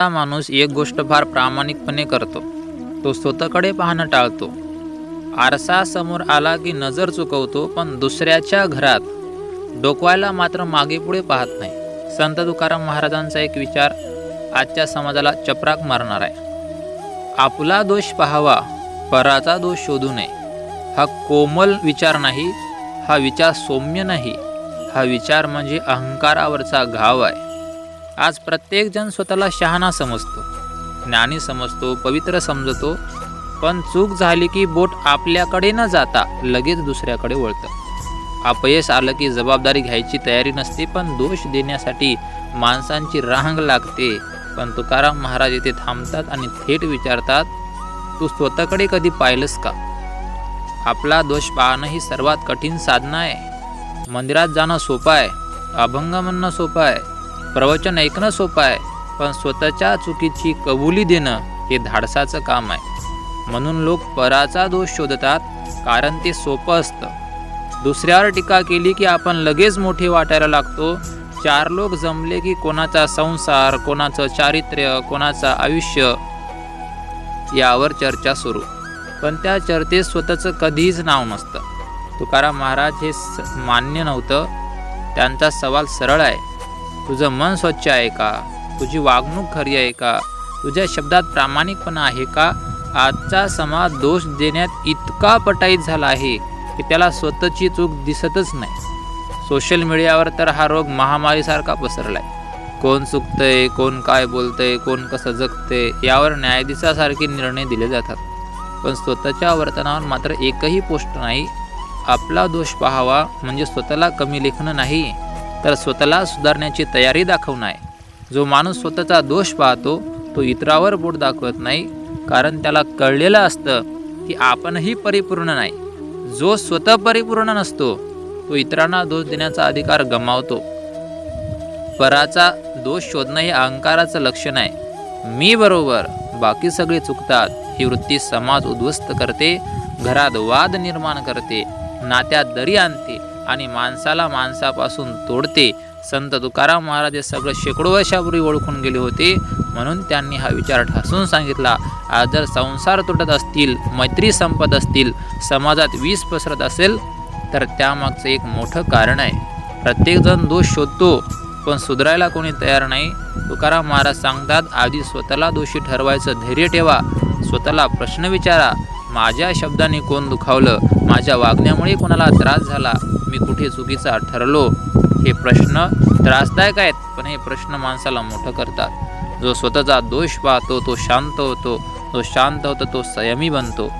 हा माणूस एक गोष्ट फार प्रामाणिकपणे करतो. तो स्वतःकडे पाहणं टाळतो. आरसा समोर आला की नजर चुकवतो, पण दुसऱ्याच्या घरात डोकवायला मात्र मागेपुढे पाहत नाही. संत तुकाराम महाराजांचा एक विचार आजच्या समाजाला चपराक मारणार आहे. आपला दोष पाहावा, पराचा दोष शोधू नये. हा कोमल विचार नाही, हा विचार सौम्य नाही, हा विचार म्हणजे अहंकारावरचा घाव आहे. आज प्रत्येक जण स्वतःला शहाणा समजतो, ज्ञानी समजतो, पवित्र समजतो, पण चूक झाली की बोट आपल्याकडे न जाता लगेच दुसऱ्याकडे वळतं. अपयश आलं की जबाबदारी घ्यायची तयारी नसते, पण दोष देण्यासाठी माणसांची रांग लागते. पण तुकाराम महाराज येथे थांबतात आणि थेट विचारतात, तू स्वतःकडे कधी पाहिलंस का? आपला दोष पाहणं ही सर्वात कठीण साधना आहे. मंदिरात जाणं सोपं आहे, अभंग म्हणणं सोपं आहे, प्रवचन ऐकणं सोपं आहे, पण स्वतःच्या चुकीची कबुली देणं हे धाडसाचं काम आहे. म्हणून लोक पराचा दोष शोधतात, कारण ते सोपं असतं. दुसऱ्यावर टीका केली की आपण लगेच मोठे वाटायला लागतो. चार लोक जमले की कोणाचा संसार, कोणाचं चारित्र्य, कोणाचं आयुष्य यावर चर्चा सुरू. पण त्या चर्चेत स्वतःचं कधीच नाव नसतं. तुकाराम महाराज हे मान्य नव्हतं. त्यांचा सवाल सरळ आहे, तुझं मन स्वच्छ आहे का? तुझी वागणूक खरी आहे का? तुझ्या शब्दात प्रामाणिकपणा आहे का? आजचा समाज दोष देण्यात इतका पटाईत झाला आहे की त्याला स्वतःची चूक दिसतच नाही. सोशल मीडियावर तर हा रोग महामारीसारखा पसरलाय. कोण चुकतंय, कोण काय बोलतंय, कोण कसं जगतंय यावर न्यायाधीशासारखे निर्णय दिले जातात. पण स्वतःच्या वर्तनावर मात्र एकही पोस्ट नाही. आपला दोष पाहावा म्हणजे स्वतःला कमी लेखणं नाही, तर स्वतःला सुधारण्याची तयारी दाखवणं आहे. जो माणूस स्वतःचा दोष पाहतो तो इतरावर बोट दाखवत नाही, कारण त्याला कळलेलं असतं की आपणही परिपूर्ण नाही. जो स्वतः परिपूर्ण नसतो तो इतरांना दोष देण्याचा अधिकार गमावतो. पराचा दोष शोधणं हे अहंकाराचं लक्षण आहे. मी बरोबर, बाकी सगळे चुकतात ही वृत्ती समाज उद्ध्वस्त करते, घरात वाद निर्माण करते, नात्यात दरी आणते आणि माणसाला माणसापासून तोडते. संत तुकाराम महाराज हे सगळं शेकडो वर्षापूर्वी ओळखून गेले होते, म्हणून त्यांनी हा विचार ठासून सांगितला. आज जर संसार तुटत असतील, मैत्री संपत असतील, समाजात विष पसरत असेल, तर त्यामागचं एक मोठं कारण आहे. प्रत्येकजण दोष शोधतो, पण सुधारायला कोणी तयार नाही. तुकाराम महाराज सांगतात, आधी स्वतःला दोषी ठरवायचं धैर्य ठेवा. स्वतःला प्रश्न विचारा, माझ्या शब्दाने कोण दुखावलं? माझ्या वागण्यामुळे कोणाला त्रास झाला? मी कुठे चुकीचा ठरलो? हे प्रश्न त्रासदायक आहेत, पण हे प्रश्न माणसाला मोठं करतात. जो स्वतःचा दोष पाहतो तो शांत होतो, जो शांत होतो तो संयमी बनतो.